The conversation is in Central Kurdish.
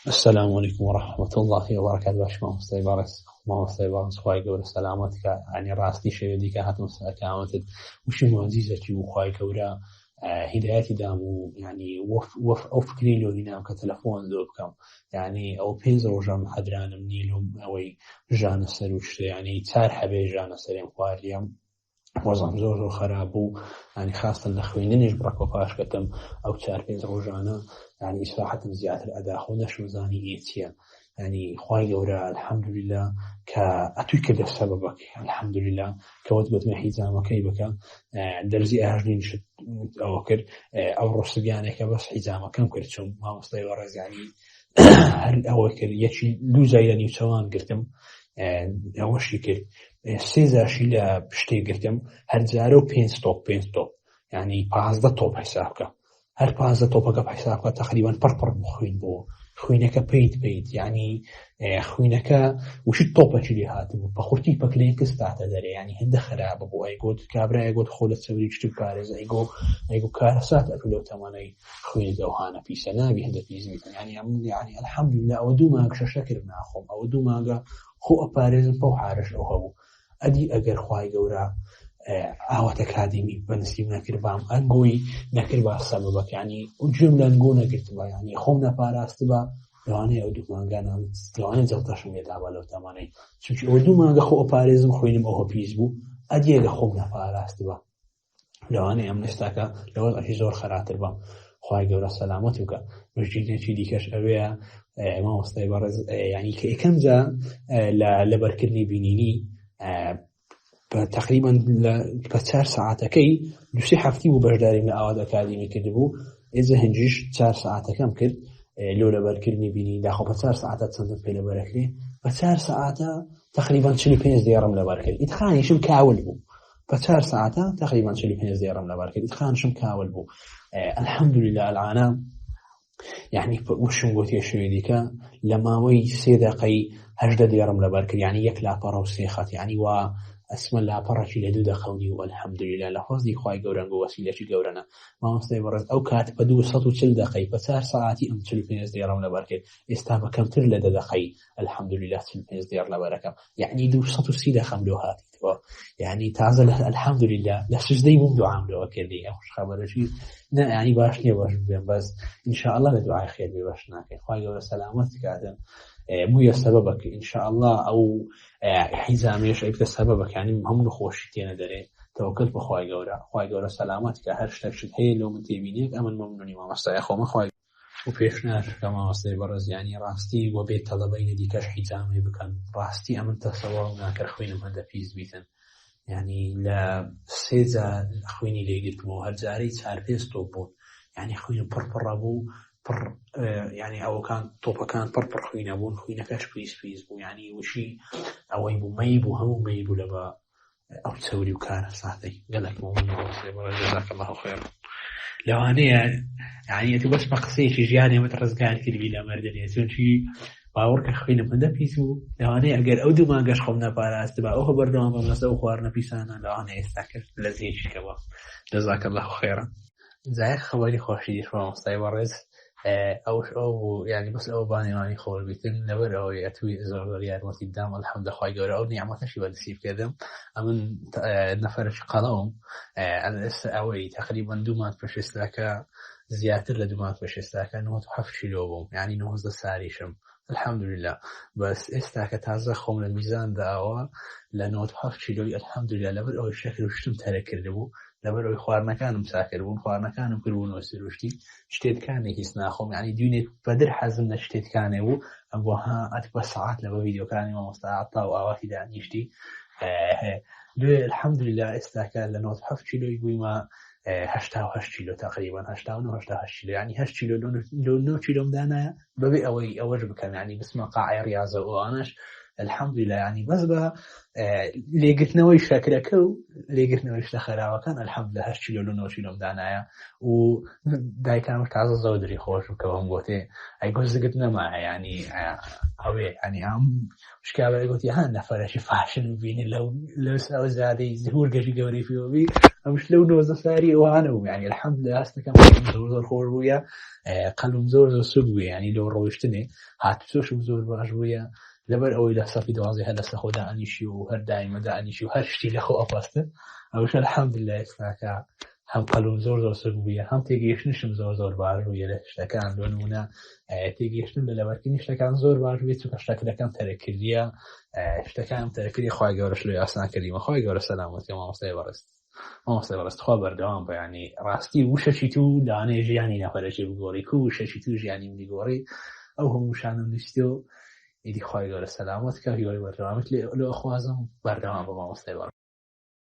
السلام عليكم ورحمة الله وبركاته. باش ما مستيبارس خواهي قول سلامتك يعني راستي شيوديك هاتم سأكامتد وشي معزيزتي وخواهي قولا هداياتي دامو يعني أو فكري لو دينام كتلفون ذو بكم يعني أو بينزر وجان حدران منيلهم أوي جان السروش يعني تار حبي جان السرين خواريام وضعم زور خرابو يعني خاصة لخوينين يجبرك وفاش كتم أو تشار بينزر وجانا يعني إصلاحة زيادة الأداء خونش مزاني إيتيا يعني خواهي قورا الحمد لله كأتوي كده سببك الحمد لله كود قد محيزان وكيبك درزي أهجنين شد أوكر أو رسقيانك بس حزامك كم كرتشم ما مستوى ورز يعني هل أوكر يشي لوزايلاني وسوان قلتم أوشي كر سيزاشي لا بشتي قلتم هل زارو بين ستوب يعني 15 توب حسابك هر 15 توبك بحسابك تقريبا بربر بخوين بو خوينك بيت يعني خوينك وش التوبك اللي هاتبو بخورتي بكلينك استعتا داري يعني هند خراب بو ايقود كابرا ايقود خولت سوري كتب بارز ايقو كارسات اتولو تماني خوين دوهانا في سنة بهند في زميتا يعني الحمد لله اودو ماغ شكر ناخم اودو ماغ خو بارز بو حارش او هبو ادي اگر خواهي قورا ئاوات ئەکادیمی بەنسیم نەکردبام ئەنگۆی نەکردبا سەبەبەک یعنی جملە ئەنگۆ نەگرتبا یعنی خۆم نەپاراستبا لەوانەیە ئەو دوو مانگانە لەوانەیە جەڵتەشم لێدابا لەو تەمانەی چونکی ئەو دوو مانگە خۆ ئەپارێزم خوێنم ئەوە پیس بوو ئەدیەگە خۆم نەپاراستبا لەوانەیە ئەم لەستاکە لەوە ئەشی زۆر خەراتر بە خوای گەورە سەلامەت بکە مژدێکی دیکەش ئەوەیە مامۆستای بەڕێز یعنی کە یەکەم جا لە بەرکردنی بینینی تقريبا ل4 ساعتكي دوسي حفتي وبجداري من أواد أكاديمي كدبو إذا هنجيش 4 ساعات كم كد لولا بركرني بيني داخل 4 ساعات تصندم في لبركري 4 ساعات تقريبا 45 ديرم لبركري إدخاني شم كاول بو 4 ساعات تقريبا 45 ديرم لبركري إدخاني شم كاول بو الحمد لله العالم يعني وش نقولي شوي ديكا لما وي 3 دقيقة 8 ديرم لبركري يعني يكلا بروسيخات يعني اسم الله برشي لدود خوني والحمد لله لحظي خواهي قوران قو وسيلة قورنا ما مستوى برز أو كاتب 240 دقيقة 4 ساعتي أم 35 ديرام لبركة استابا كم تر لدى دقيقة الحمد لله 35 دير لبركة يعني 260 دقيقة ملوهاتي يعني تعزل الحمد لله لسجدي مم دعام لو أكيدي مش خبر شيء يعني باش بيان بس إن شاء الله لدعاء خير بباشناك خواهي قورا سلامتك عدم مو يسببك إن شاء الله أو حزاميش أيك سببك يعني هم نخوشتينا دري توكل بخواي جورا سلامتك هرشتك شد هي لو من تبينيك أمن ممنوني ما مستعي خو مخواي وبيشناش كما مستعي برز يعني راستي وبيت طلبين دي كاش حزامي بكن راستي أمن تصور ناكر خوينم هذا فيز بيتن يعني لا سيزا خويني اللي قلت مو هالزاري صار بيستوبون يعني خويني بربرابو يعني أو كان طوبة كان بربر خوينا بون خوينا كاش بيس بو يعني وشي أو يبو ميبو هم ميبو لبا أو تسوري وكان صاحتي قالك مؤمن جزاك الله خير لو أنا يعني تبص مقصيش جياني مترزقان كذي لا مردني سونشي باورك خوينا من ده بيسو لو أنا أقول أودو ما قاش خمنا باراس تبع أخو برنامج مسأو خوارنا بيسانا لو أنا يستكر لذيذ كبا جزاك الله خيرا زي خبري خوشي شو مستوى برز أو يعني بس أو باني ماني خول بيتن نبر أو يأتوي زور ريال وتقدام الحمد لله خير أو نعمة شيء بالنسيب كذا أمن نفرش قلهم أنا لسه أوي تقريبا دومات بشيس لك زيادة لدومات بشيس لك إنه تحفش لوبهم يعني إنه هذا ساريشم الحمد لله بس استاك تعزخهم الميزان دعوة لأنه تحفش لوي الحمد لله لبر أو الشكل وشتم تركر له لبر أو خوارنا كانوا مساكرون خوارنا كانوا كلون وسيروشتي شتيت كان يسناخهم يعني دوني بدر حزمنا شتيت كانوا أبوها أتبع ساعات لبا فيديو كان ما مستعطى وأوافي دعني شتي الحمد لله استاك لأنه تحفش لوي يقول ما 8 كيلو تقريبا 8 كيلو يعني 8 كيلو لو كيلو مدانا ببي أوجب كان يعني بس ما قاعي رياضة وأناش الحمد لله يعني بس بقى لقيتنا ويش شاكركو لقيتنا ويش تخرا وكان الحمد لله 8 كيلو لو كيلو مدانا وداي كان متعزز زودري خوش وكوهم قوتي أي قصدقتنا معه يعني أوي يعني مش كابر قلت يا هان نفرش فاشن بيني لو سأو زادي زهور قشي قوري فيه بي ئەمش لەو نۆزە ساری ئەوانەوە یعنی الحەمدولillah هەستەکەم زۆر خۆش بوویە قەلبم زۆر سوود بووە یعنی لەو ڕۆیشتنێ هاتوچۆشم زۆر باش بوویە لەبەر ئەوەی لە سەفی 12 هەر لەسەر خۆ دائنیشی و هەر دائیمە دائنیشی و هەر شتی لە خۆ ئەپەستە ئەوش الحەمدولillah ئێستاکە هەم قەلبم زۆر سوود بوویە هەم تێگەیشتنیشم زۆر باش بوویە لە شتەکان بۆ نمونە تێگەیشتن لە لەبەرکردنی شتەکان زۆر باش بوویە چونکە شتەکان تەرەکردیە شتەکان تەرەکردی خوای گەورەش لێ ئاسان کردیمە خوای گەورە سەلامەتی مامۆستای بەڕست خوا بەردەوام بە یعنی ڕاستی وشەی تو لەوانەیە ژیانی نەفەرەکی بگۆڕی کو وشەی تو ژیانی منی گۆڕی ئەو هەموو شانم نووسیتێ و ئیدی خوای گەورە سەلامەت کە هیوای بەردەوامت لێ ئەخوازم بەردەوام بە مامۆستای بەڕست